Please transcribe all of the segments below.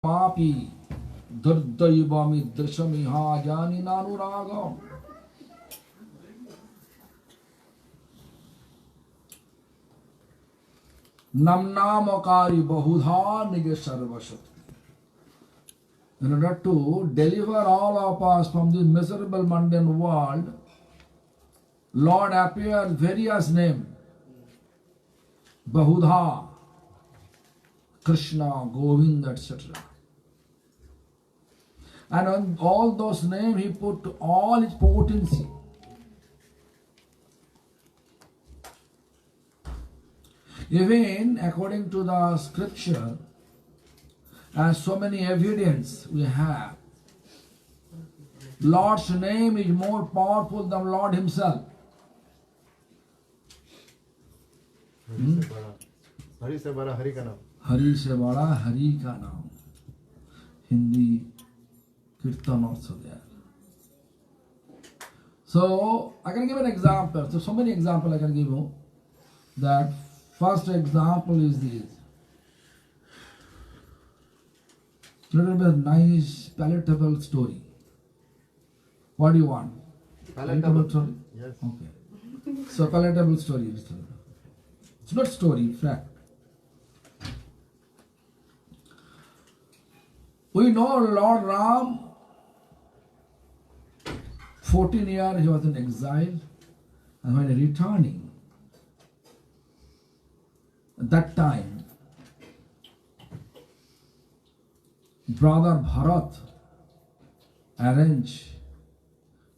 मापी दुर्दैवामि दृशमिहा जानी नानुरागम नमनामकारी बहुधा निज सर्वशक्ति. In order to deliver all of us from this miserable mundane world, Lord appeared various names. Bahudha, Krishna, Govinda, etc. And on all those names he put all his potency. Even according to the scripture, and so many evidence we have, Lord's name is more powerful than Lord himself. Hari से बड़ा हरि का नाम. हरि से बड़ा हरि का नाम. Hindi Kirtan also there. So I can give an example. So many examples I can give you. That first example is this. Little bit nice, palatable story. What do you want? Palatable story? Yes. Okay. So palatable story. It's not story, fact. We know Lord Ram, 14 years he was in exile, and when returning, at that time, brother Bharat arranged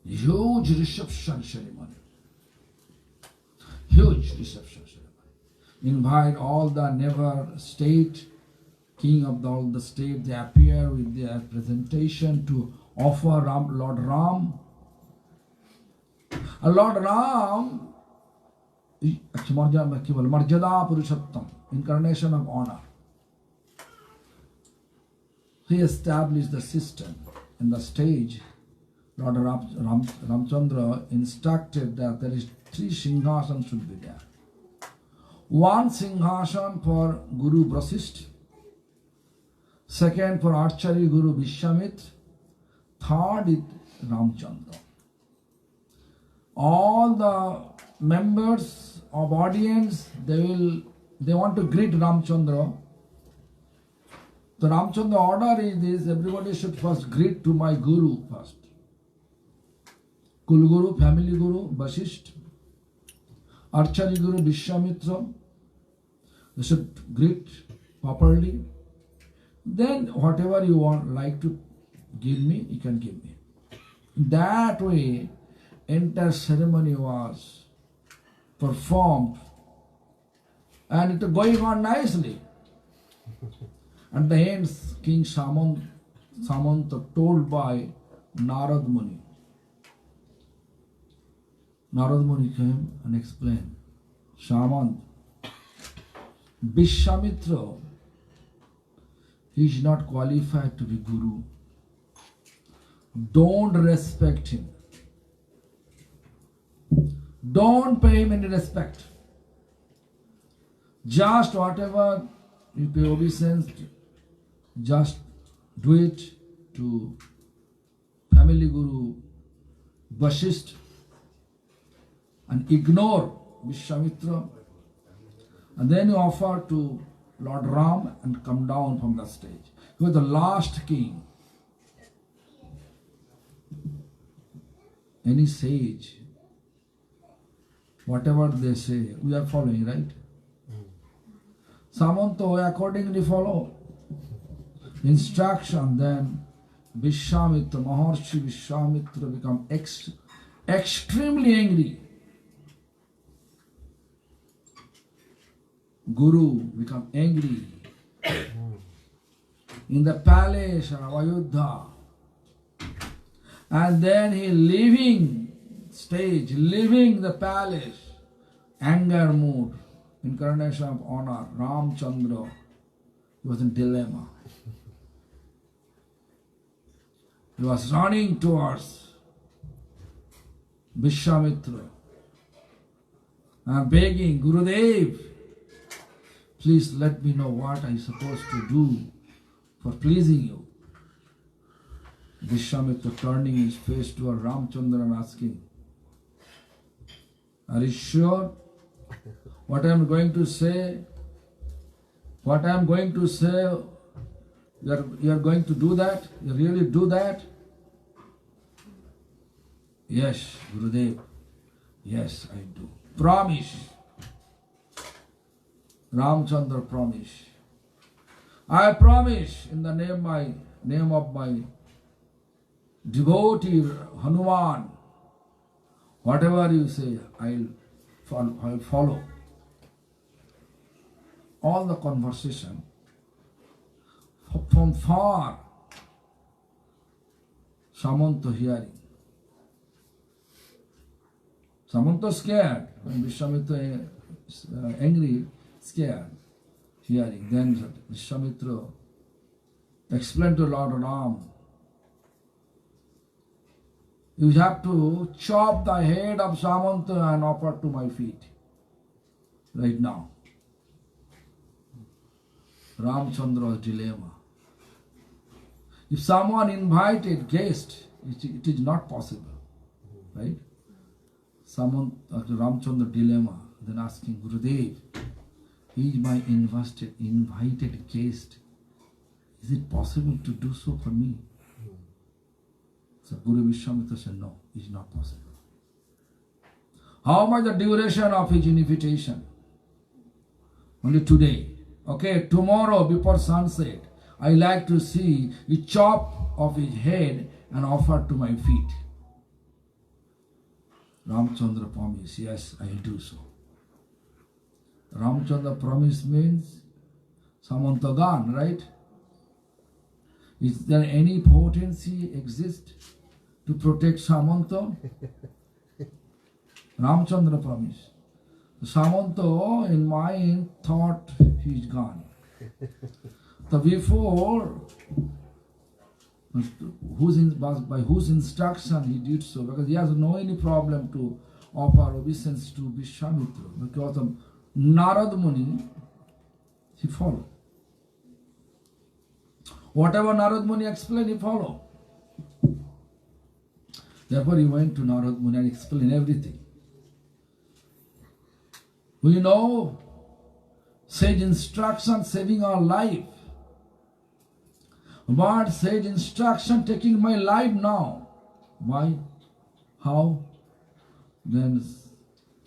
huge reception ceremony. Huge reception ceremony. Invite all the neighbor state, king of all the state, they appear with their presentation to offer Lord Ram. Lord Ram, Marjada Purushottam, incarnation of honor. He established the system in the stage. Lord Ramchandra instructed that there is 3 Singhasan should be there. 1 Singhasan for Guru Vasishtha, 2nd for Archery Guru Vishwamitra, 3rd is Ramchandra. All the members of audience, they want to greet Ramchandra. The Ramchandra order is this: everybody should first greet to my Guru first. Kulguru, family Guru, Vasishtha, Archery Guru, Vishwamitra. They should greet properly. Then whatever you want, like to give me, you can give me. That way, entire ceremony was performed, and it was going on nicely. At the end, King Samanta told by Narad Muni. Narad Muni came and explained, Samant, Vishwamitra, he is not qualified to be Guru. Don't respect him. Don't pay him any respect. Just whatever you pay obeisance, just do it to family Guru Vasishtha and ignore Vishwamitra, and then you offer to Lord Ram and come down from the stage. He was the last king. Any sage, whatever they say, we are following, right? Samanta accordingly follow instruction. Then Vishwamitra, Maharshi Vishwamitra become extremely angry. Guru become angry. In the palace of Ayodhya, and then he leaving stage, leaving the palace, anger mood, incarnation of honor, Ramchandra, he was in dilemma. He was running towards Vishwamitra and begging, Gurudev, please let me know what I am supposed to do for pleasing you. Vishwamitra turning his face toward Ramchandra and asking, are you sure what I am going to say? What I am going to say, you are going to do that? You really do that? Yes, Gurudev. Yes, I do. Promise. Ramchandra promise. I promise in the name of my devotee Hanuman, whatever you say, I'll follow. All the conversation from far, Samanta hearing. Samanta scared. When Vishwamitra is angry, scared, hearing. Then Vishwamitra explained to Lord Ram, you have to chop the head of Samanta and offer to my feet right now. Ramchandra's dilemma. If someone invited guest, it is not possible, right? Someone, Ramchandra dilemma, then asking Gurudev, he is my invited guest. Is it possible to do so for me? So Guru Vishwamitra said, no, it is not possible. How much the duration of his invitation? Only today. Okay, tomorrow before sunset, I like to see a chop of his head and offer to my feet. Ramchandra promised, yes, I will do so. Ramchandra promise means Samanta gone, right? Is there any potency exist to protect Samanta? Ramchandra promise. Samanta in mind thought he is gone. So before, by whose instruction he did so, because he has no any problem to offer obeisance to Vishwamitra, because of Narad Muni, he followed. Whatever Narad Muni explained, he followed. Therefore he went to Narad Muni and explained everything. We know sage instruction saving our life. But sage instruction taking my life now. Why? How? Then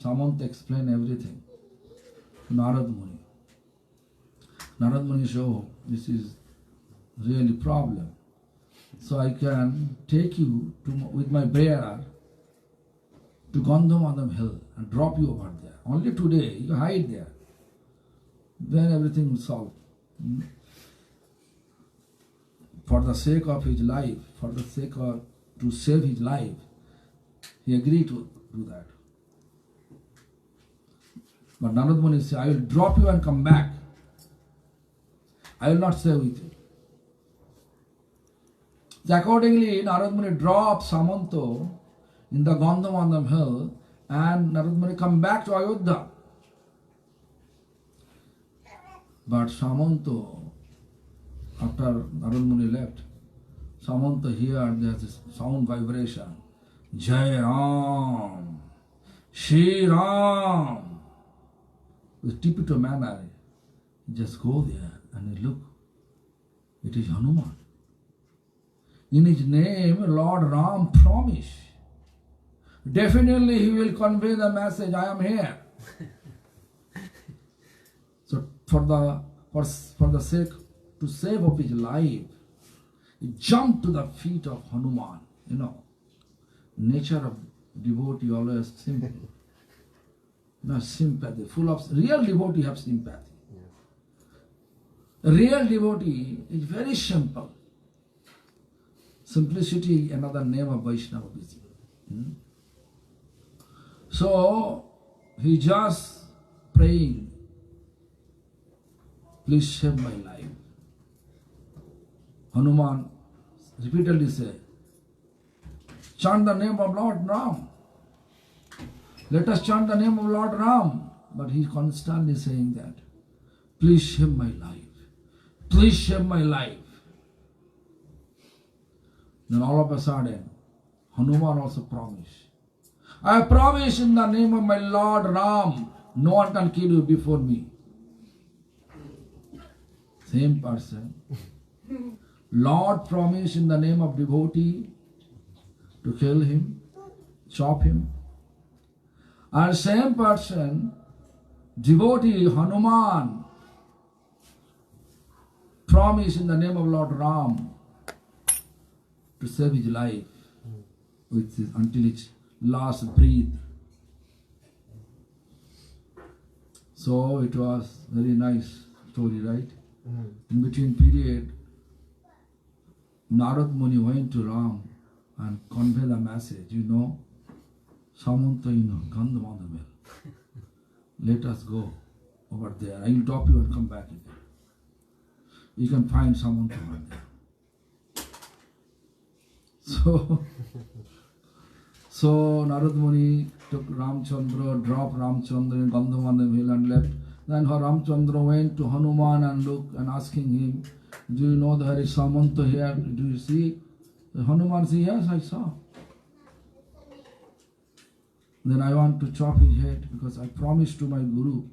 Samanta explained everything to Narad Muni. Narad Muni said, oh, this is really problem. So I can take you with my bearer to Gandhamadam hill and drop you over there. Only today, you hide there. Then everything will solve. For the sake of his life, for the sake of to save his life, he agreed to do that. But Narad Muni said, I will drop you and come back. I will not stay with you. So accordingly, Narad Muni dropped Samanta in the Gandhamadam hill, and Narad Muni come back to Ayodhya. But Samanta, after Narad Muni left, Samanta heard there's this sound vibration. Jai Ram, Shri Ram. With typical manner, just go there and look. It is Hanuman. In his name, Lord Ram promised. Definitely he will convey the message, I am here. So for the sake to save of his life, he jumped to the feet of Hanuman. You know, nature of devotee always simple. Sympathy, full of real devotee have sympathy. A real devotee is very simple. Simplicity, another name of Vaishnava-ism. So he just praying, please save my life. Hanuman repeatedly said, chant the name of Lord Ram. Let us chant the name of Lord Ram. But he constantly saying that, please save my life. Please save my life. Then all of a sudden, Hanuman also promised. I promise in the name of my Lord Ram, no one can kill you before me. Same person. Lord promised in the name of devotee to kill him, chop him. And same person, devotee Hanuman, promised in the name of Lord Ram to save his life until his last breath. So it was very nice story, right? In between period, Narad Muni went to Ram and conveyed the message, Samanta Gandhamadhamel. Let us go over there. I will drop you and come back again. You can find Samanta over there. So Narad Muni took Ramchandra, dropped Ramchandra in Gandhamadham hill and left. Then Ramchandra went to Hanuman and looked and asking him, do you know there is Samanta here? Do you see? Hanuman said, yes, I saw. Then I want to chop his head because I promised to my guru,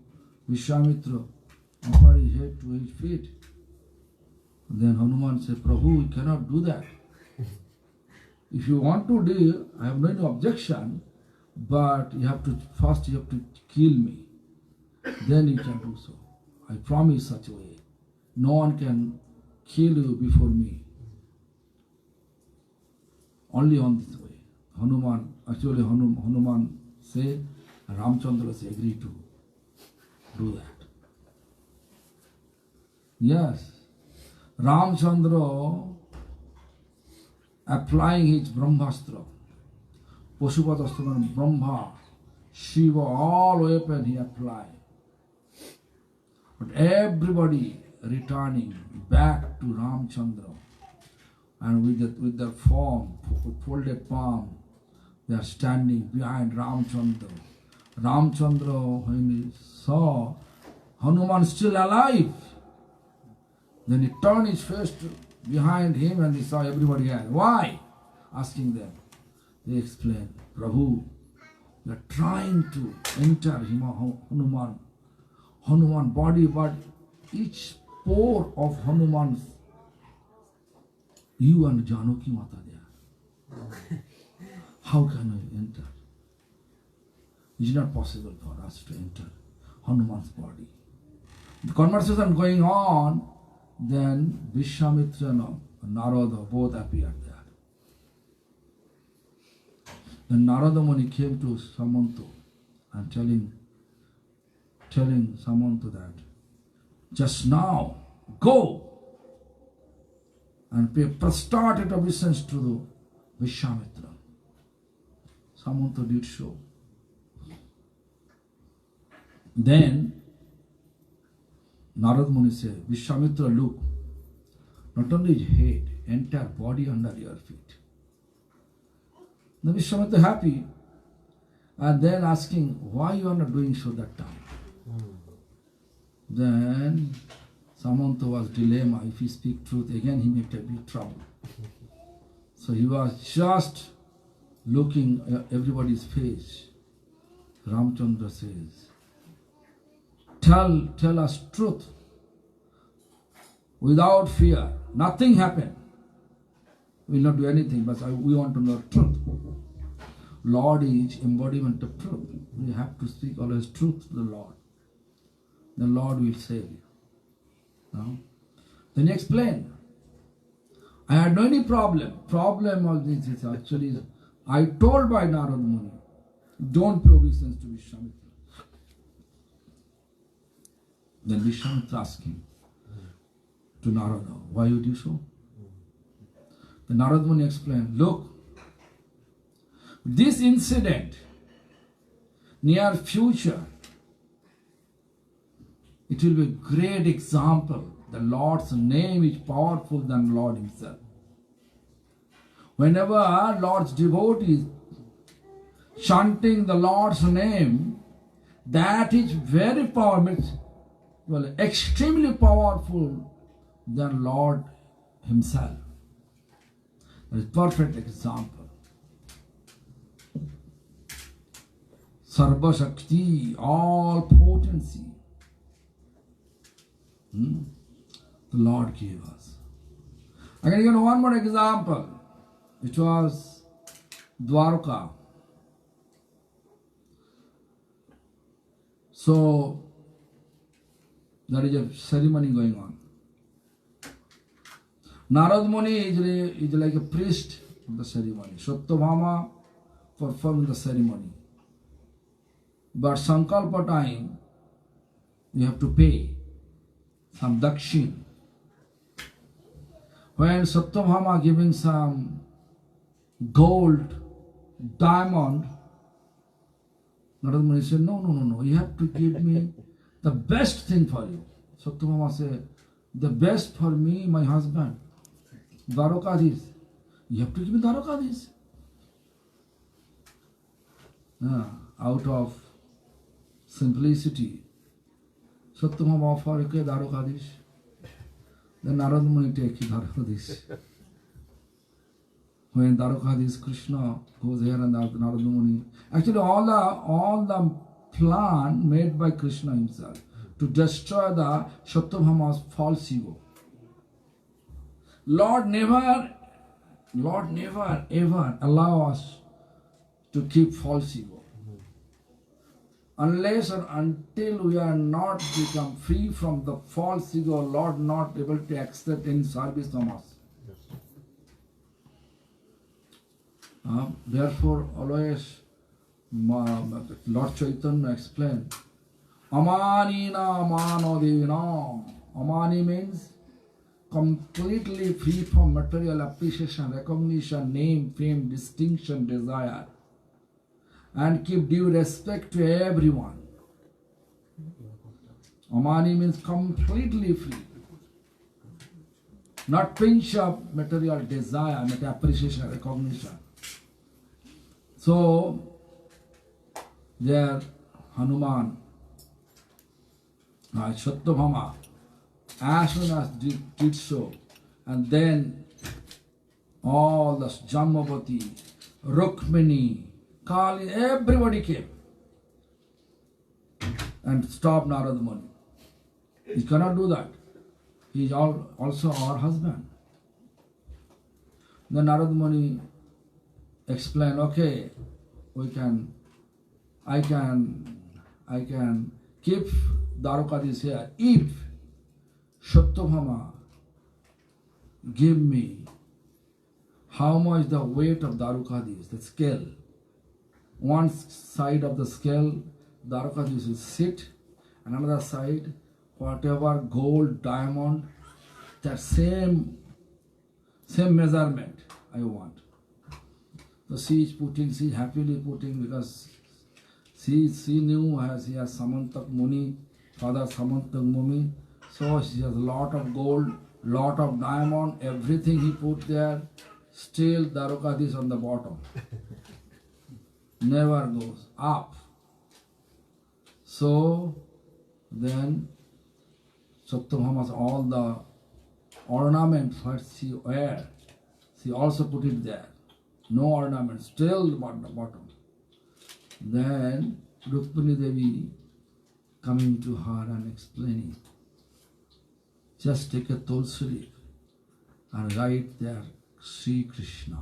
Vishwamitra, offer his head to his feet. Then Hanuman said, Prabhu, we cannot do that. If you want to do, I have no objection, but you have to kill me. Then you can do so. I promise such a way. No one can kill you before me. Only on this way. Hanuman said, and Ramchandra said, agree to do that. Yes, Ramchandra applying his Brahmastra, Pashupatastra, Brahma, Shiva, all weapon he applied. But everybody returning back to Ramchandra, and with their form, folded palm, they are standing behind Ramchandra. Ramchandra, when he saw Hanuman still alive, then he turned his face behind him and he saw everybody else. Why? Asking them. They explained, Prabhu, we are trying to enter Hanuman body, but each pore of Hanuman's, you and Janaki Mata there. How can we enter? It is not possible for us to enter Hanuman's body. The conversation going on, then Vishwamitra and Narada both appeared there. Then Narada Muni came to Samanta and telling Samanta that just now go and pay prostrated obeisance to the Vishwamitra. Samanta did so. Then Narad Muni said, Vishwamitra, look, not only his head, entire body under your feet. Then Vishwamitra happy and then asking, why you are not doing so that time? Then Samanta was dilemma. If he speak truth, again he may be trouble. So he was just looking at everybody's face. Ramchandra says, Tell us truth. Without fear. Nothing happened. We will not do anything, but we want to know truth. Lord is embodiment of truth. We have to speak always truth to the Lord. The Lord will save you. No? Then he explained. I had no any problem. Problem of this is actually, I told by Narad Muni, don't pay obeisance to Vishwamitra. Then Vishwamitra asked him to Narada, why you do so? The Narad Muni explained, look, this incident, near future, it will be a great example. The Lord's name is powerful than Lord himself. Whenever our Lord's devotees chanting the Lord's name, that is very powerful, extremely powerful than Lord himself. a perfect example. Sarva Shakti, all potency. The Lord gave us. I can give you one more example. It was Dwarka. So there is a ceremony going on. Narad Muni is like a priest of the ceremony. Satyabhama performed the ceremony. But Sankalpa time, you have to pay some dakshin. When Satyabhama giving some gold, diamond, Narad Muni said, no, you have to give me the best thing for you. Satyabhama said, the best for me, my husband, Dwarkadhish. You have to give me Dwarkadhish. Out of simplicity, Satyabhama offered Dwarkadhish. Then Narad Muni take Dwarkadhish. When Dwarkadhish, Krishna goes here and Narad Muni. Actually, all the plan made by Krishna himself to destroy the Satyabhama's false ego. Lord never ever allow us to keep false ego. Unless or until we are not become free from the false ego, Lord not able to accept any service from us. Therefore, always Lord Chaitanya explained, Amanina manodina. Amani means completely free from material appreciation, recognition, name, fame, distinction, desire, and keep due respect to everyone. Amani means completely free. Not pinch of material desire, material appreciation, recognition. So, there Hanuman, Satyabhama, as soon as did so, and then all the Jamavati, Rukmini, Kali, everybody came and stopped Narad Muni. He cannot do that. He is also our husband. Then Narad Muni explained, okay, I can keep Dwarkadhish here if Satyabhama give me how much the weight of Dwarkadhish, the scale. One side of the scale, Dwarkadhish will sit, and another side, whatever gold, diamond, that same measurement I want. So she is happily putting, because she knew she has Samantak Muni, father Samantak Muni, so she has a lot of gold, lot of diamond, everything he put there, still Dwarkadhish on the bottom. Never goes up. So then Satyabhama's all the ornaments what she wear, she also put it there. No ornament, still the bottom. Then Rukmini Devi coming to her and explaining, just take a tulsi leaf and write there Sri Krishna.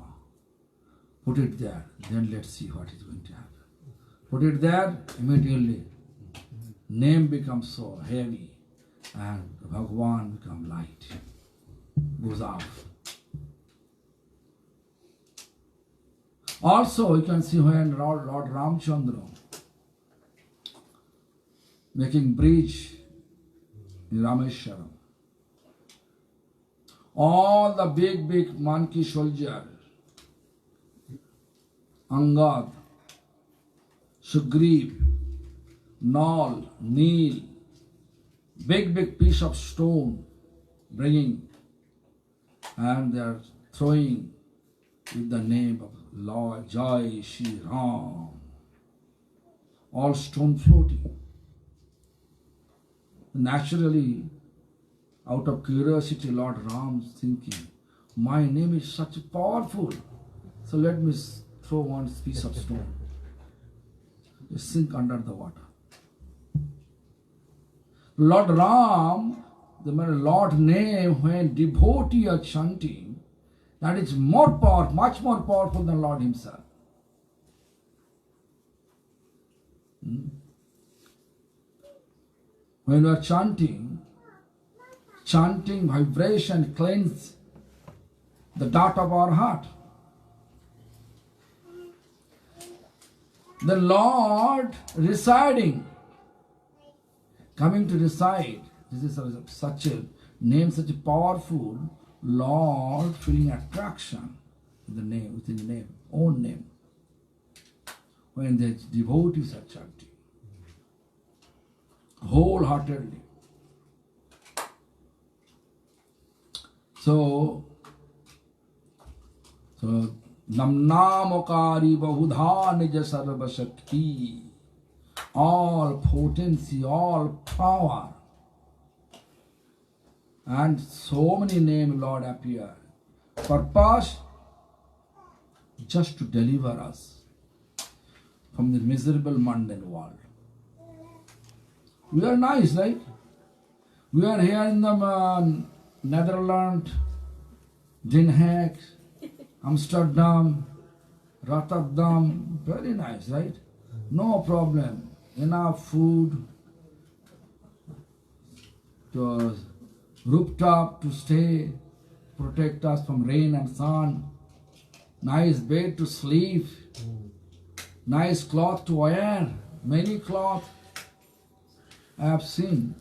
Put it there, then let's see what is going to happen. Put it there, immediately name becomes so heavy and Bhagwan become light, goes off. Also, you can see when Lord Ramchandra making bridge in Rameshwaram. All the big monkey soldiers, Angad, Sugriv, Nal, Neel, big piece of stone bringing, and they are throwing with the name of Lord Jai Shri Ram. All stone floating. Naturally, out of curiosity, Lord Ram thinking, my name is such powerful. So let me throw one piece of stone. Just sink under the water. Lord Ram, the Lord name, when devotee are chanting, that is more powerful, much more powerful than Lord himself. When we are chanting vibration cleanses the dirt of our heart. The Lord residing, coming to reside. This is such a name, such a powerful Lord, feeling attraction within the name, own name. When the devotees are chanting wholeheartedly. So Namnamokari Bahudha Nija Sarva Shakti, all potency, all power, and so many names Lord appear. Purpose just to deliver us from the miserable mundane world. We are nice, right? We are here in the Netherlands, Den Haag, Amsterdam, Rotterdam, very nice, right? No problem. Enough food, to rooftop to stay, protect us from rain and sun, nice bed to sleep, nice cloth to wear, many cloth. I have seen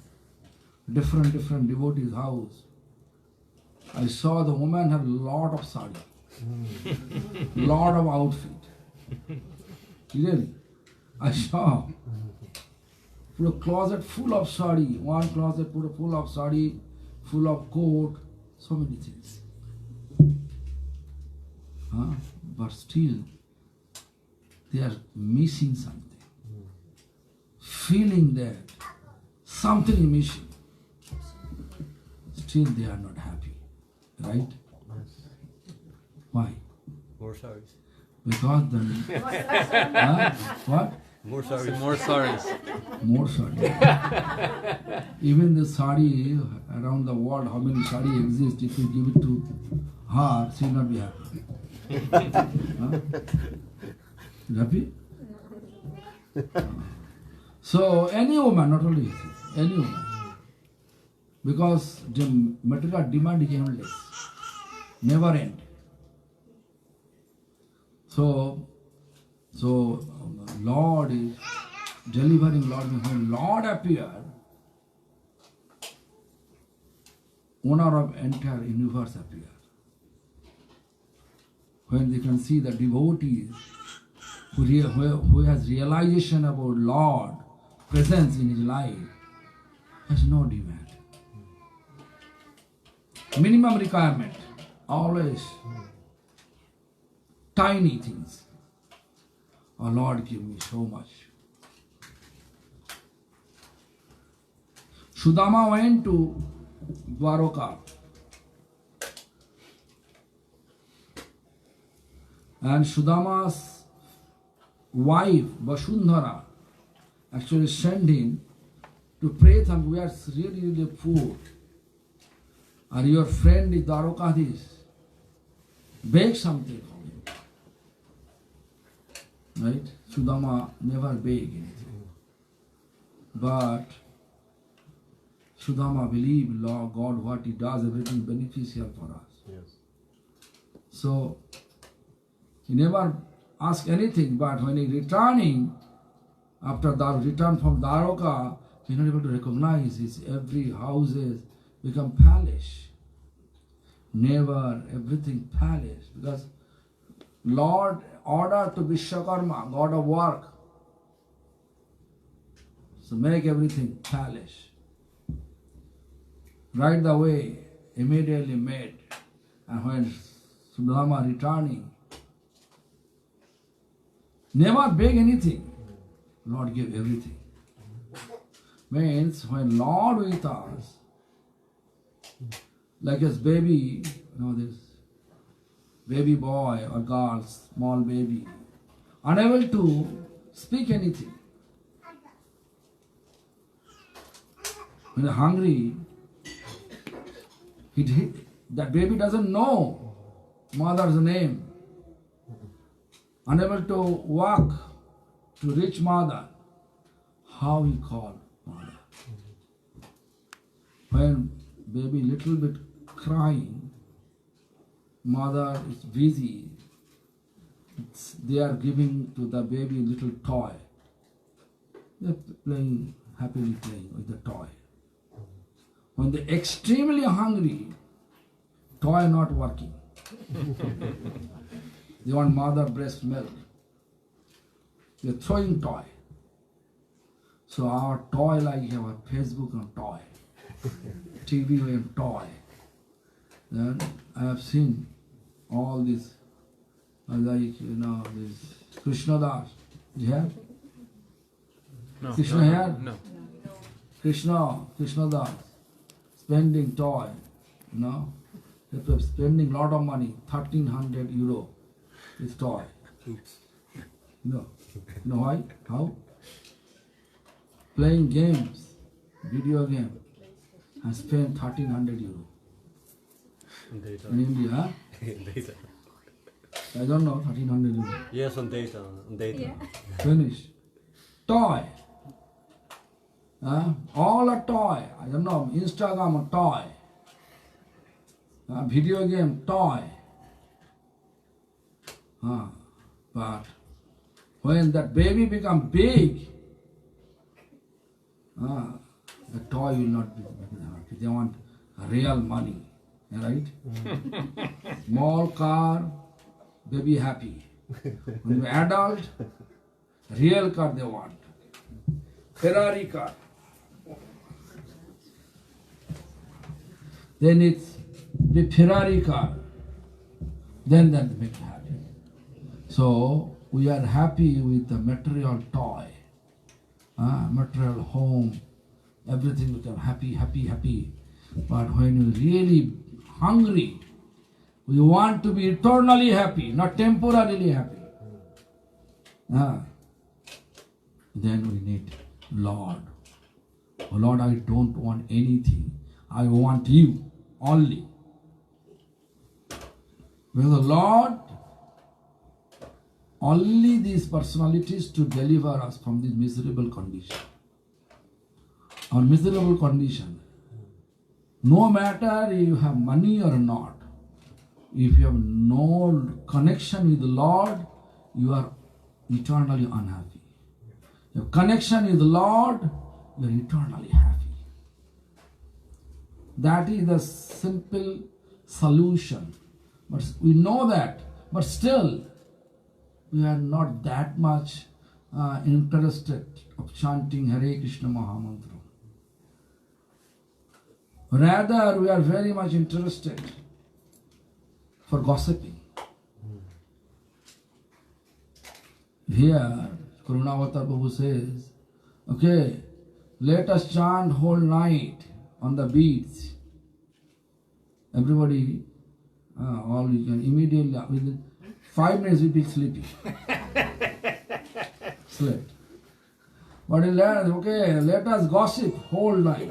different devotees' house. I saw the woman have lot of sari, lot of outfit. Really, I saw put a closet full of sari, one closet put a full of sari, full of coat, so many things. But still, they are missing something, feeling that something is missing. Still, they are not happy, right? Why? More sorries. Because the what? More sorries. More sorries. More sari. Even the sari around the world, how many sari exist? If you give it to her, she will not be happy. Happy? So any woman, not only any woman, because the material demand is endless, never end. So Lord is delivering. When Lord appeared, owner of entire universe appeared. When they can see the devotees who has realization about Lord presence in his life, has no demand. Minimum requirement, always tiny things. Oh Lord, give me so much. Sudama went to Dwaraka and Sudama's wife Vasundhara actually sent him to pray them. We are really poor. Are your friend is Dwarokadhish? Beg something for him. Right? Sudama never beg anything. But Sudama believed Lord God, what he does, everything beneficial for us. Yes. So he never asked anything, but when he returning, after the return from Dwaraka, he not able to recognize his every houses become palace. Never everything palace, because Lord ordered to Vishwakarma, God of work, so make everything palace. Right the way, immediately made. And when Sudama returning, never beg anything. Lord gave everything. Means when Lord with us, like his baby, this baby boy or girl, small baby, unable to speak anything. When they're hungry, that baby doesn't know mother's name, unable to walk to reach mother. How he call mother? When baby little bit crying, mother is busy. They are giving to the baby little toy. They're playing, happily playing with the toy. When they're extremely hungry, toy not working. They want mother breast milk. They're throwing toy. So our toy, like you have a Facebook and toy, TV and toy. Then I have seen all this, like this Krishna Das. You have? No. Krishna here? No. Krishna Das, spending toy, they're spending lot of money, 1,300 euro, this toy. Oops. You know why? How? Playing games, video game, and spend 1,300 euro. Data. In India, huh? Data. I don't know, 1,300 euro. Yes, on data. On data. Yeah. Finish. Toy. All a toy. I don't know, Instagram a toy. Video game, toy. But when that baby become big, the toy will not be happy. They want real money, right? Small car, baby happy. When you're adult, real car they want. Ferrari car. Then it's the Ferrari car. Then they make you happy. So we are happy with the material toy, material home, everything become happy. But when you're really hungry, we want to be eternally happy, not temporarily happy. Then we need Lord. Oh Lord, I don't want anything. I want you only. Because the Lord, only these personalities to deliver us from this miserable condition. Our miserable condition. No matter if you have money or not, if you have no connection with the Lord, you are eternally unhappy. Your connection with the Lord, you are eternally happy. That is the simple solution. But we know that, but still, we are not that much interested of chanting Hare Krishna Mahamantra. Rather, we are very much interested for gossiping. Here, Karunavatar Prabhu says, okay, let us chant whole night on the beach. Everybody, all you can immediately, within 5 minutes we be sleepy. Slept. But let us gossip whole night.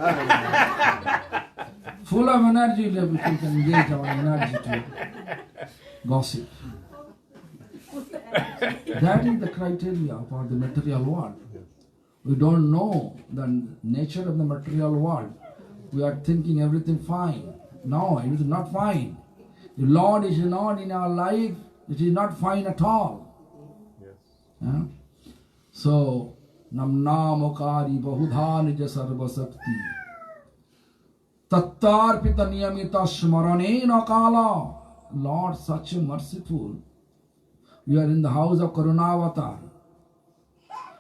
Full of energy, we can engage our energy to gossip. That is the criteria for the material world. We don't know the nature of the material world. We are thinking everything fine. No, it is not fine. The Lord is not in our life, it is not fine at all. Yes. So, Namnamokari Bahudha Nija Sarva Sakti Tattarpita Niyamita Smaranena Kala. Lord, such a merciful. We are in the house of Karunavatar,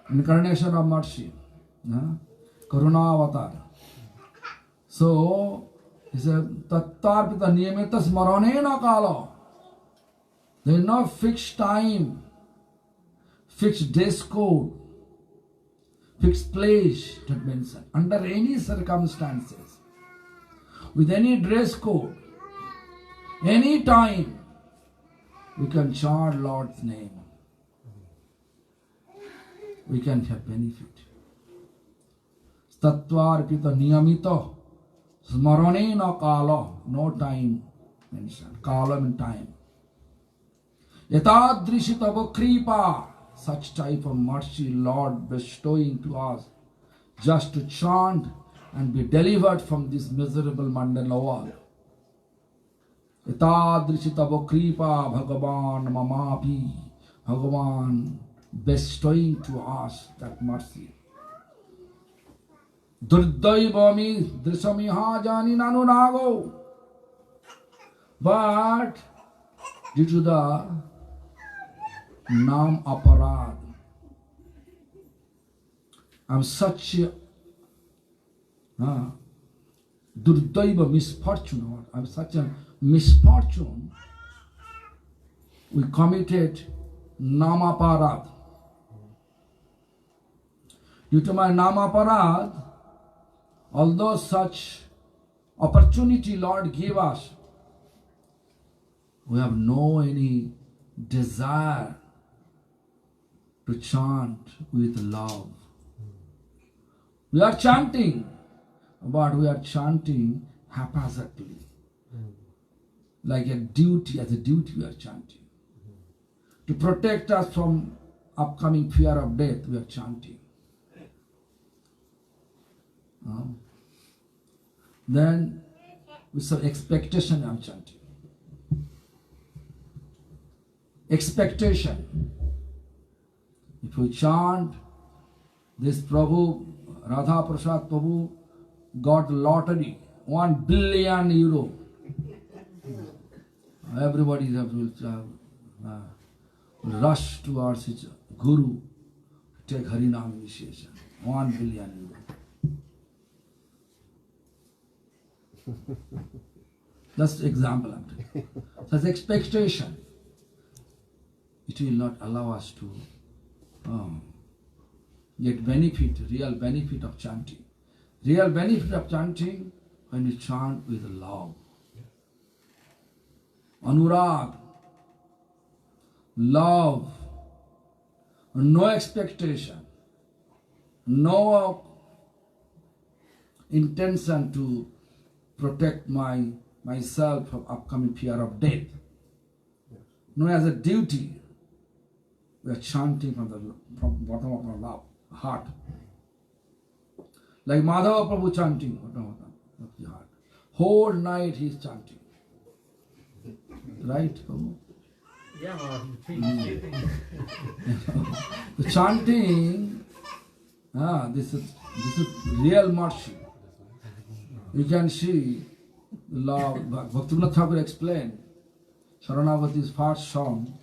incarnation of mercy. Karunavatar. So, he said, Tattarpita Niyamita Smaranena Kala. There is no fixed time, fixed dress code, fixed place that mentioned. Under any circumstances, with any dress code, any time, we can chant Lord's name. We can have benefit. Tattvarpita niyamito smaranena kala. No time mentioned. Kala means time. Yatadrishitava kripa. Such type of mercy Lord bestowing to us just to chant and be delivered from this miserable mundane world. Yatadrishitava kripa Bhagavan mamapi. Bhagavan bestowing to us that mercy. Durdaivami drisamiha jani nanunago. But due to the Nam aparad, I'm such a Durdaiva misfortune. I'm such a misfortune. We committed Namaparad. Due to my Namaparad, although such opportunity Lord gave us, we have no any desire to chant with love. We are chanting, but we are chanting haphazardly. Like a duty, as a duty we are chanting. To protect us from upcoming fear of death, we are chanting. Then with some expectation I am chanting. Expectation. If we chant, this Prabhu, Radha Prasad Prabhu got lottery, 1 billion euro. Everybody will rush towards his guru to take Harinam initiation. 1 billion euro. That's the example I'm taking. Such expectation, it will not allow us to get benefit, real benefit of chanting. Real benefit of chanting when we chant with love. Anurag, love, no expectation, no intention to protect myself from upcoming fear of death. No, as a duty, we are chanting from bottom of our love, heart. Like Madhava Prabhu chanting, bottom of the heart. Whole night he is chanting. Right, Prabhu? Yeah, The chanting, this is real mercy. You can see the love. Bhaktivinoda Thakur explained Sharanagati's first song.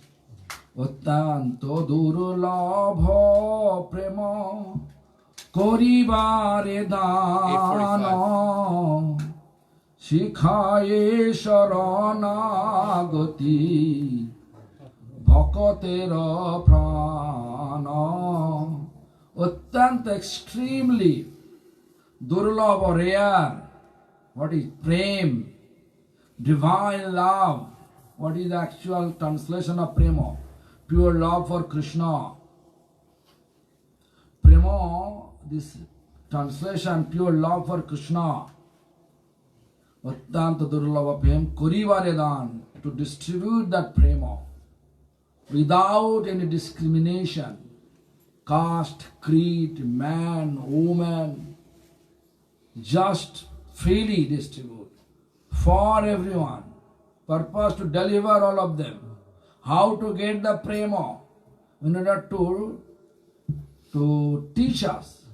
Ottanto durlabha prema koribare dana shikhaye sharanagati bhakatera prana. Ottant extremely durlabh or rare. What is prem? Divine love. What is the actual translation of prema? Pure love for Krishna. Prema, this translation, pure love for Krishna. Vattanta durlava prem korivaredan, to distribute that prema without any discrimination. Caste, creed, man, woman, just freely distribute for everyone. Purpose to deliver all of them. How to get the prema? In order to teach us.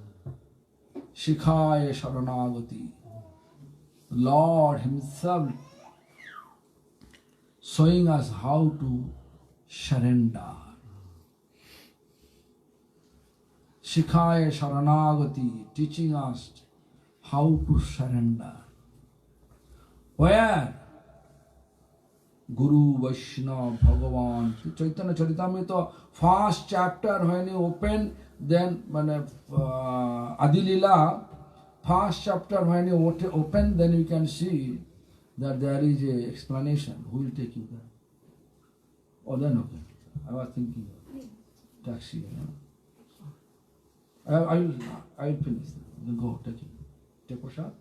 Shikhaya Sharanagati. Lord Himself showing us how to surrender. Shikhaya Sharanagati, teaching us how to surrender. Where? Guru, Vaishnava, Bhagavan. Chaitanya Charitamrita, first chapter when you open, then Adilila, first chapter when you open, then you can see that there is a explanation. Who will take you there? Oh, then okay. I was thinking taxi. I will finish. Then go take it. Take prasad.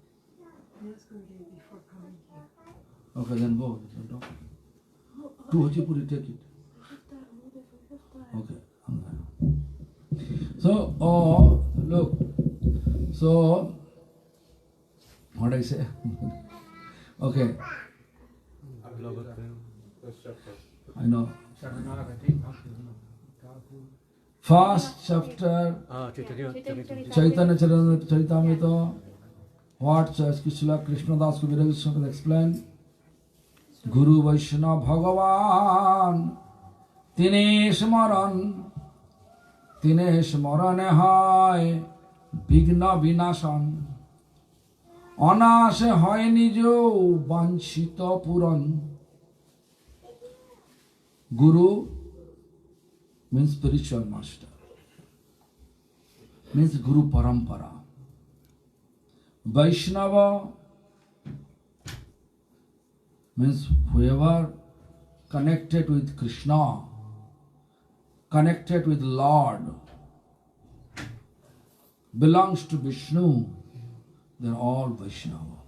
Before coming here. Okay, then go. To Hachipuri, take it. Okay. So, look. So, what I say? Okay, First chapter. I know. First chapter, Chaitanya Charitamrita, what Krishna Das Kaviraj Goswami explained. Guru Vaishnava Bhagavan, Tine Smarane Hai, Bigna Vinashan, Anashe Hai Nijo, Vanshita Puran. Guru means spiritual master, means Guru Parampara. Vaishnava means whoever connected with Krishna, connected with Lord, belongs to Vishnu, they're all Vaishnava.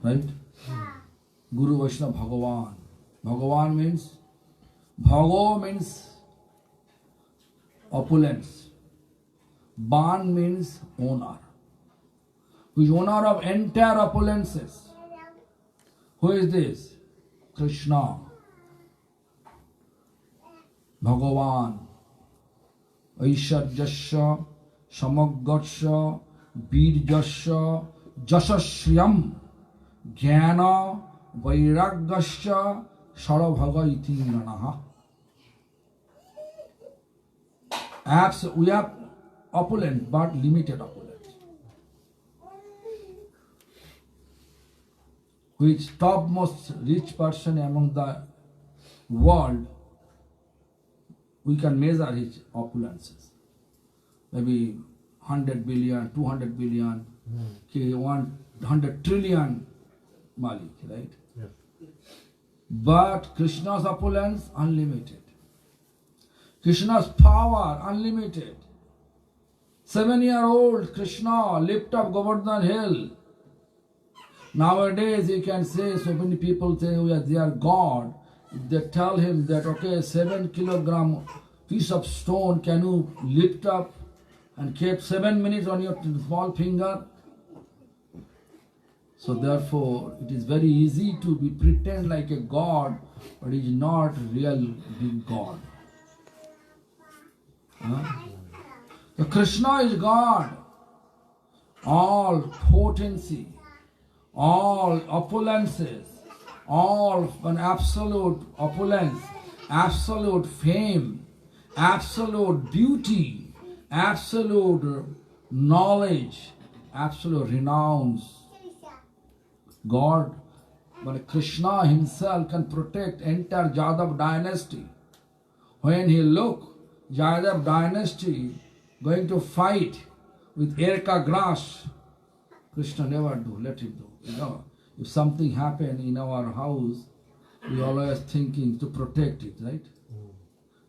Right? Guru Vaishnava Bhagavan. Bhagavan means, Bhago means opulence. Ban means owner. Who is owner of entire opulences? Who is this? Krishna. Bhagavan. Aishwarjasya, Samaggatsya, Birjasya, Jasashriyam, Jnana, Vairaggasya, Sarabhaga iti nanaha. We are opulent, but limited opulence. Which topmost rich person among the world, we can measure his opulences. Maybe 100 billion, 200 billion, 100 trillion Malik, right? Yes. But Krishna's opulence, unlimited. Krishna's power, unlimited. 7-year-old Krishna lift up Govardhan Hill. Nowadays, you can say, so many people say, oh, yeah, they are God. They tell him that, okay, 7 kilogram piece of stone, can you lift up and keep 7 minutes on your small finger? So therefore, it is very easy to be pretend like a God, but it is not real big God. So Krishna is God. All potency, all opulences, all an absolute opulence, absolute fame, absolute beauty, absolute knowledge, absolute renounce. God, but Krishna himself can protect entire Yadav dynasty. When he look, Yadav dynasty going to fight with Erka grass, Krishna never do, let him do. You know, if something happen in our house, we always thinking to protect it, right?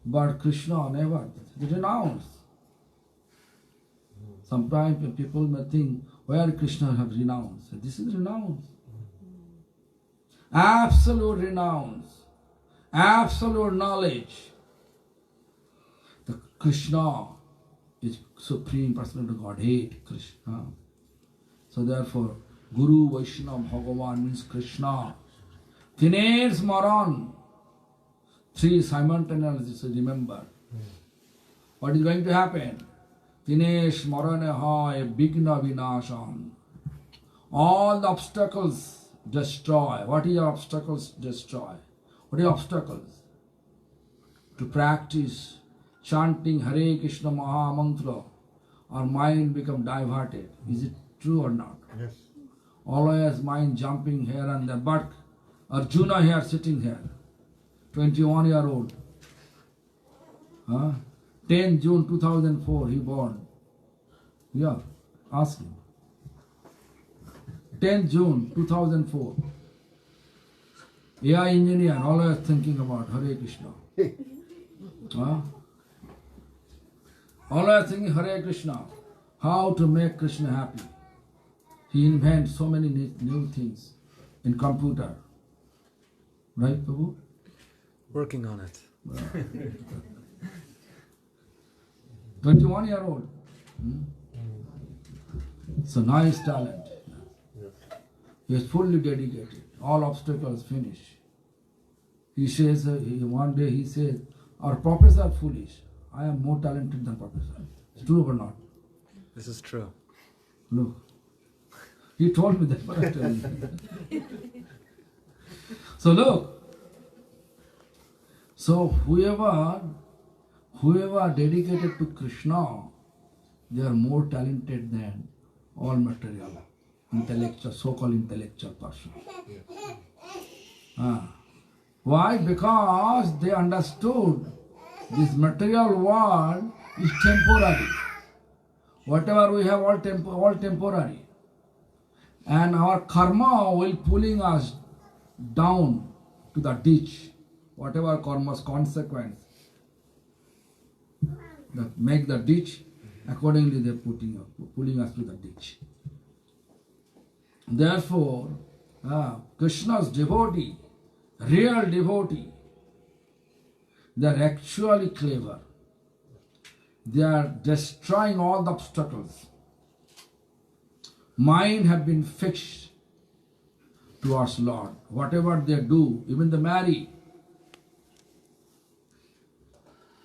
But Krishna never, they renounce. Sometimes people may think, where Krishna have renounced? This is renounce. Absolute renounce, absolute knowledge. The Krishna is Supreme Personality of Godhead, Krishna. So therefore, Guru Vaishnava Bhagavan means Krishna. Tine Smaran. 3 simultaneously, remember. What is going to happen? Tine Smarane Hai Bigna Vinashan. All the obstacles destroy. What is your obstacles? Destroy. What are obstacles? To practice chanting Hare Krishna Maha Mantra, our mind become diverted. Is it true or not? Yes. Always mind jumping here and there. But Arjuna here sitting here, 21-year-old. 10 June 2004 he born. Yeah, ask him. 10 June 2004. AI engineer, always thinking about Hare Krishna. Huh? Always thinking Hare Krishna, how to make Krishna happy. He invents so many new things in computer. Right, Prabhu? Working on it. 21-year-old. So nice talent. He is fully dedicated. All obstacles finished. He says, one day he says, our professors are foolish. I am more talented than professor. It's true or not? This is true. Look. He told me that, but I tell you. So look. So whoever dedicated to Krishna, they are more talented than all material, intellectual, so-called intellectual person. Why? Because they understood this material world is temporary. Whatever we have, all temporary. And our karma will pulling us down to the ditch. Whatever karma's consequence that make the ditch, accordingly they're pulling us to the ditch. Therefore, Krishna's devotee, real devotee, they are actually clever. They are destroying all the obstacles. Mind have been fixed towards Lord. Whatever they do, even the marry,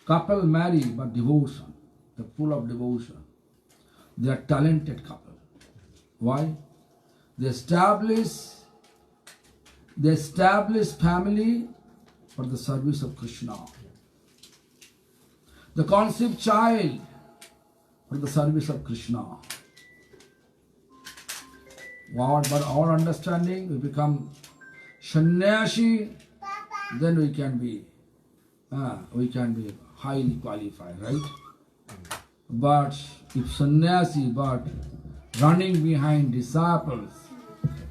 couple marry but devotion, they're full of devotion. They are talented couple. Why? They establish family for the service of Krishna. The conceived child for the service of Krishna. But our understanding, we become sannyasi, then we can be highly qualified, right? But if sannyasi, but running behind disciples,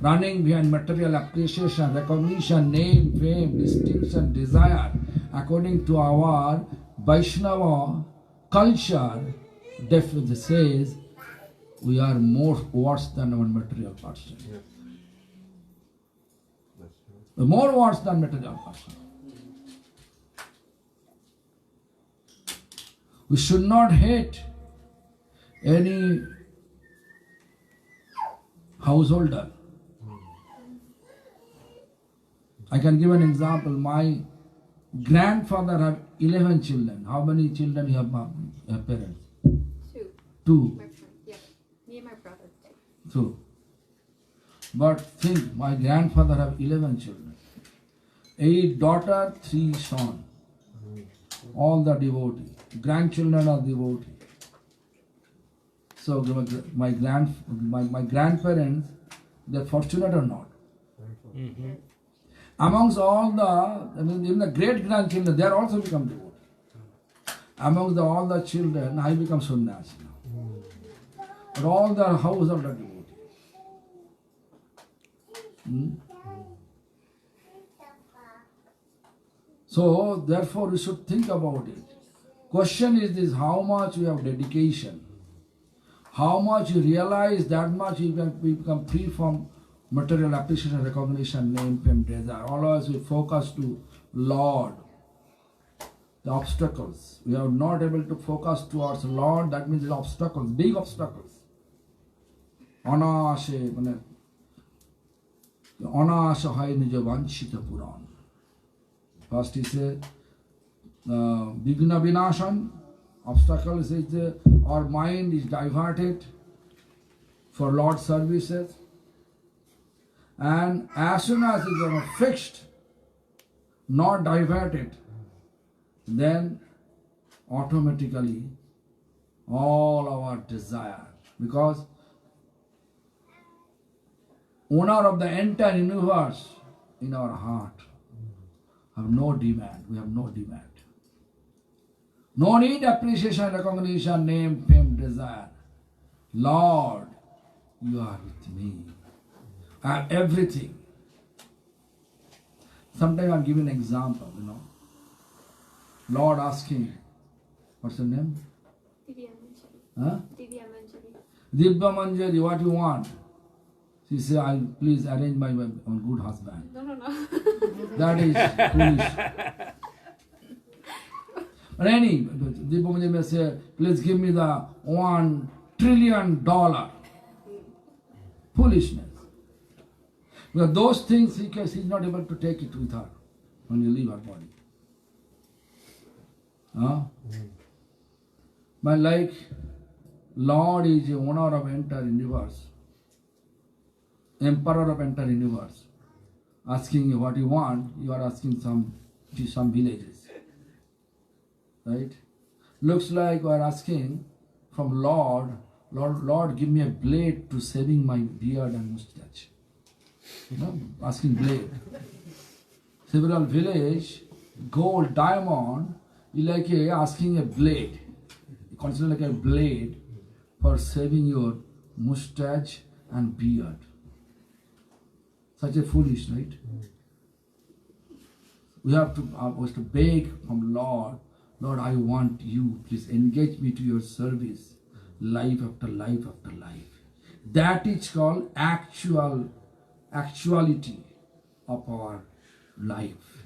running behind material appreciation, recognition, name, fame, distinction, desire, according to our Vaishnava culture, definitely says we are more worse than our material person. Yes. That's true. We're more worse than material person. We should not hate any householder. I can give an example. My grandfather have 11 children. How many children you have parents? Two. My friend, yeah. Me and my brother. Two. But think, my grandfather have 11 children. 8 daughters, 3 sons. All the devotee. Grandchildren are devotee. So my grandparents, they're fortunate or not? Mm-hmm. Amongst all even the great grandchildren, they are also become devotee. Amongst all the children, I become sannyasi now. But all the household are devotee. So therefore we should think about it. Question is this: how much you have dedication? How much you realize, that much you can become free from material appreciation, recognition, name, fame, desire. Always we focus to Lord. The obstacles. We are not able to focus towards Lord, that means the obstacles, big obstacles. Anashe, Anasha hai nija vanshita puran. First he said, Vigna vinashan, obstacles is our mind is diverted for Lord's services. And as soon as it is fixed, not diverted, then automatically all our desire, because owner of the entire universe in our heart have no demand. We have no demand. No need appreciation, recognition, name, fame, desire. Lord, you are with me. I have everything. Sometimes I'll give you an example, Lord asking, what's her name? Divya Manjari. Huh? Divya Manjari. Dibba Manjari, what you want? She said, I'll please arrange my good husband. No. That is foolish. But Dibba Manjari may say, please give me the $1 trillion. Foolishness. Because those things he's not able to take it with her when you leave her body. Huh? But like Lord is the owner of entire universe, emperor of entire universe, asking you what you want, you are asking some villages. Right? Looks like you are asking from Lord, give me a blade to saving my beard and mustache. Asking blade. Several village, gold, diamond, you like asking a blade. You consider like a blade for saving your mustache and beard. Such a foolish, right? We have to beg from Lord, I want you, please engage me to your service, life after life after life. That is called actuality of our life.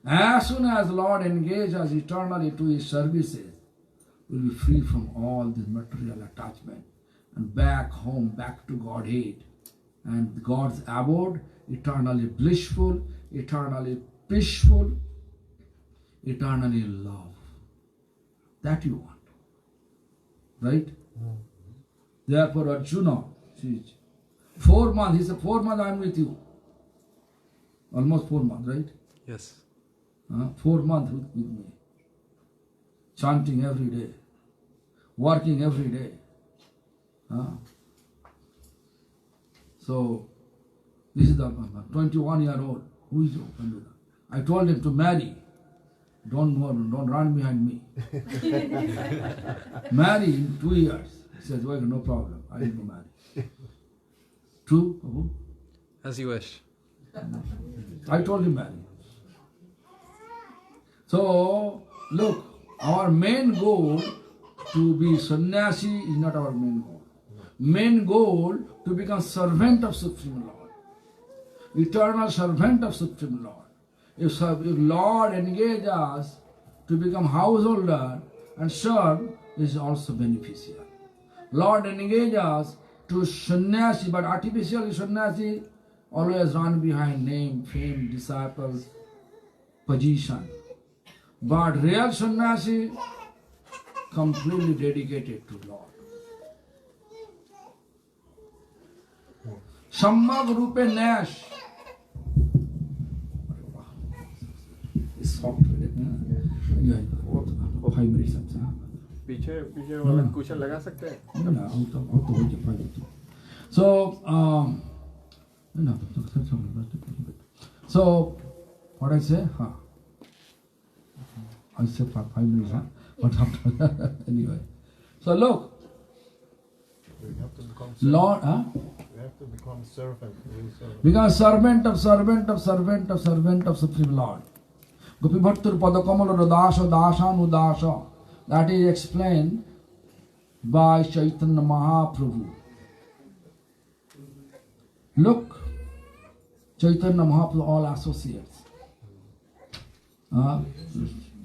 As soon as Lord engages us eternally to His services, we'll be free from all this material attachment and back home, back to Godhead. And God's abode, eternally blissful, eternally peaceful, eternally love. That you want. Right? Therefore Arjuna, 4 months, he said 4 months I'm with you. Almost 4 months, right? Yes. 4 months with me. Chanting every day. Working every day. So, this is the 21-year-old. Who is you can do that? I told him to marry. Don't run behind me. Marry in 2 years. He says, well, no problem. I will marry. True, Prabhu? As you wish. I told him marry. So, look, our main goal to be sannyasi is not our main goal. Main goal to become servant of Supreme Lord. Eternal servant of Supreme Lord. If Lord engages us to become householder and serve, is also beneficial. Lord engages us to sannyasi, but artificial sannyasi always run behind name, fame, disciples, position. But real sannyasi completely dedicated to Lord. Sammag Rupe Nash. It's software. Anyway, 5 minutes. पीछे वाला question लगा सकते हैं? No. So, what I say? I said 5 minutes, What after? Anyway. So look. We have to become Lord, we have to become servant. Become servant of Supreme Lord. Gopi Bhattur Padakamala Radasha Dashan Udasha. That is explained by Chaitanya Mahaprabhu. Look, Chaitanya Mahaprabhu, all associates.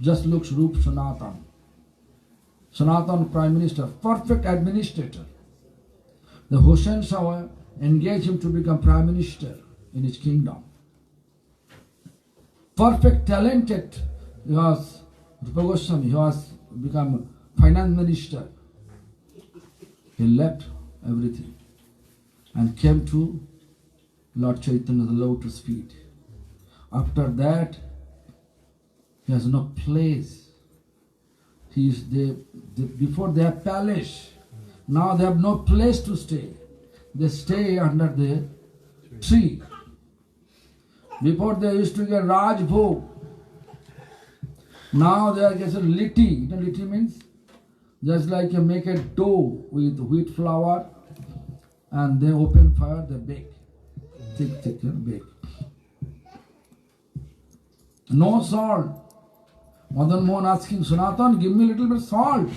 Just looks Rup Sanatan. Sanatan Prime Minister, perfect administrator. The Hussain Shah engaged him to become Prime Minister in his kingdom. Perfect talented, he was Rupa Goswami, he was become Finance Minister. He left everything and came to Lord Chaitanya, the lotus feet. After that, he has no place. Before they have palace, now they have no place to stay. They stay under the tree. Before they used to get Rajbhog. Now they are getting liti. You know liti means? Just like you make a dough with wheat flour and they open fire, they bake. Thick, bake. No salt. Madan Mohan asking Sanatan, give me a little bit salt.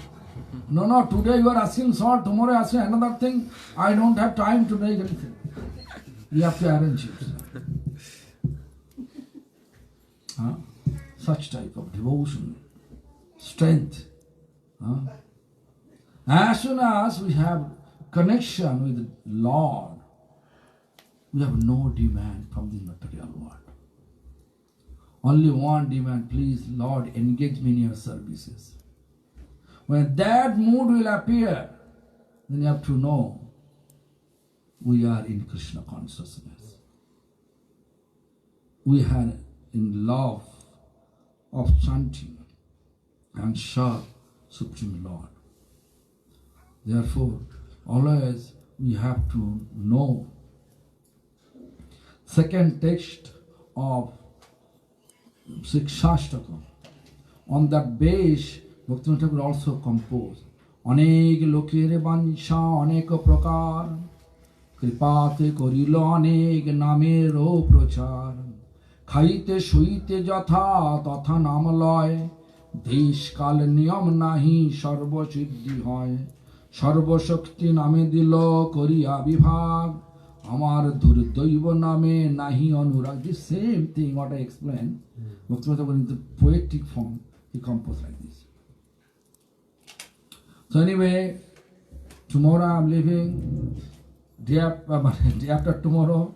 No, today you are asking salt, tomorrow you are asking another thing. I don't have time to make anything. You have to arrange it. Huh? Such type of devotion, strength. Huh? As soon as we have connection with the Lord, we have no demand from the material world. Only one demand, please, Lord, engage me in your services. When that mood will appear, then you have to know we are in Krishna consciousness. We are in love of chanting and serve Supreme Lord. Therefore, always we have to know. Second text of Sikshashtaka. On that base, Bhaktivinoda Thakur also composed Anek lokere bansha anek prakar Kripate korilo anek namero prochar Khaite shuite jatha tatha namaloy Desh kal niyam nahi sarva siddhi hoy Sarva shakti name dilo koriya vibhag Amar Dhurdaiva name nahi anurag. The same thing what I explained, Bhaktivinoda Thakur in the poetic form, he composed like this. So anyway, tomorrow I am leaving. Day after tomorrow,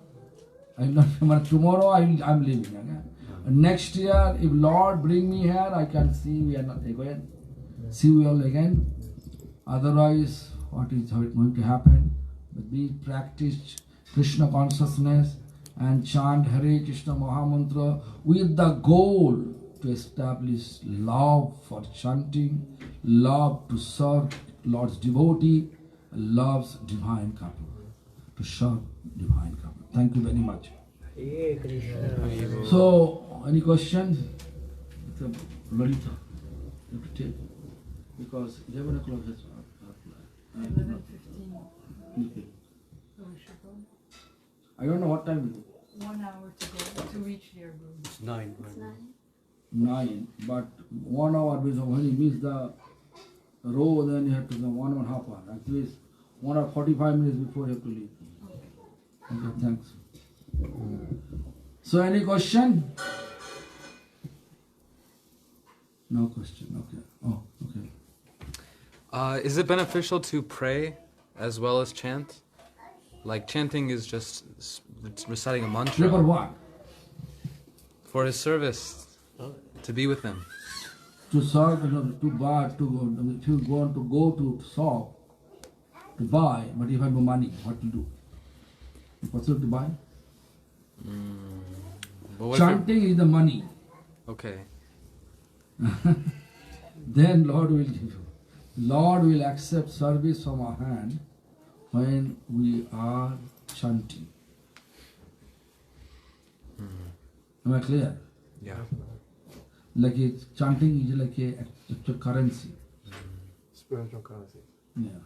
tomorrow I am leaving. Okay? Next year, if Lord bring me here, I can see we are not again. See we all again. Otherwise, what is going to happen? We practice Krishna consciousness and chant Hare Krishna Mahamantra with the goal to establish love for chanting, love to serve Lord's devotee, loves divine couple, to serve divine couple. Thank you very much. Hare Krishna. So, any question? Lalita, you have to take, because 11 o'clock is our plan. 11:15. Okay. So we should go. I don't know what time it is. 1 hour to go to reach their room. It's 9. It's 9. 9, but 1 hour because when you miss the row, then you have to go 1.5 hour. At least 1 hour 45 minutes before you have to leave. Okay, thanks. So, any question? No question. Okay. Oh, okay. Is it beneficial to pray as well as chant? Like chanting is just it's reciting a Remember mantra what? for his service, to be with him. To serve, to buy, to go. If you want to go to shop to buy, but if you have no money, what to do? Is it possible to buy? But what if you're- Chanting is the money. okay. Then Lord will give you. Lord will accept service from our hand when we are chanting. Am I clear? Yeah. Like chanting is like a currency. Spiritual currency. Yeah.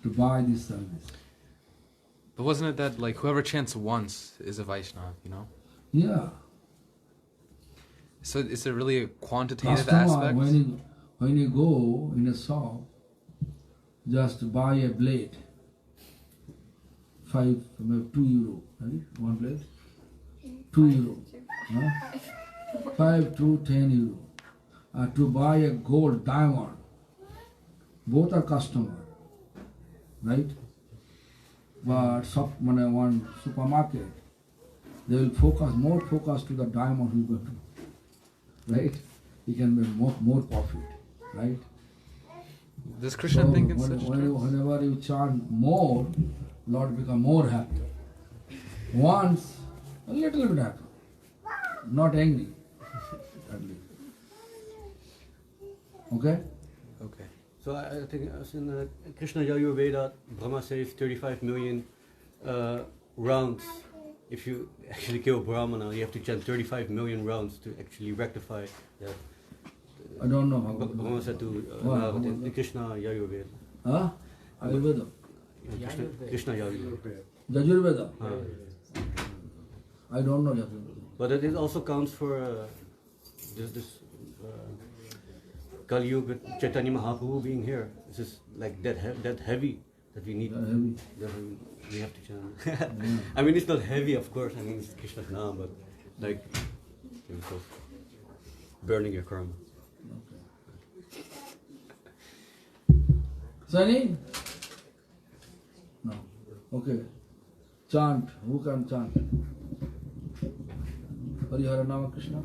To buy this service. But wasn't it that like whoever chants once is a Vaishnava, you know? Yeah. So is there really a quantitative Customer, aspect? when you go in a shop, just buy a blade. 2 euro, right? One blade? 2 euro. Huh? 5 to 10 euro. To buy a gold diamond, both are customer, right? But one supermarket, they will more focus to the diamond you go to, right? You can make more profit, right? Does Krishna So think in such terms? whenever you chant more, Lord become more happy. Once, a little bit happy, not angry. At least. Okay? Okay. So I think as in Krishna Yajurveda, Brahma says 35 million rounds. If you actually kill Brahmana, you have to chant 35 million rounds to actually rectify that. I don't know how. Brahma said to Wow. the Krishna Yajurveda. Huh? Ayurveda. Krishna Yajurveda. Yajurveda. हाँ. I don't know Yajurveda. But it also counts for this Kali Yuga with Chaitanya Mahaprabhu being here. This is like that heavy that we need. Heavy. That we have to chant. I mean, it's not heavy, of course. I mean, it's Krishna's name, but like, burning your karma. Okay. Sunny? No. Okay. Chant. Who can chant? Harihara Nama Krishna?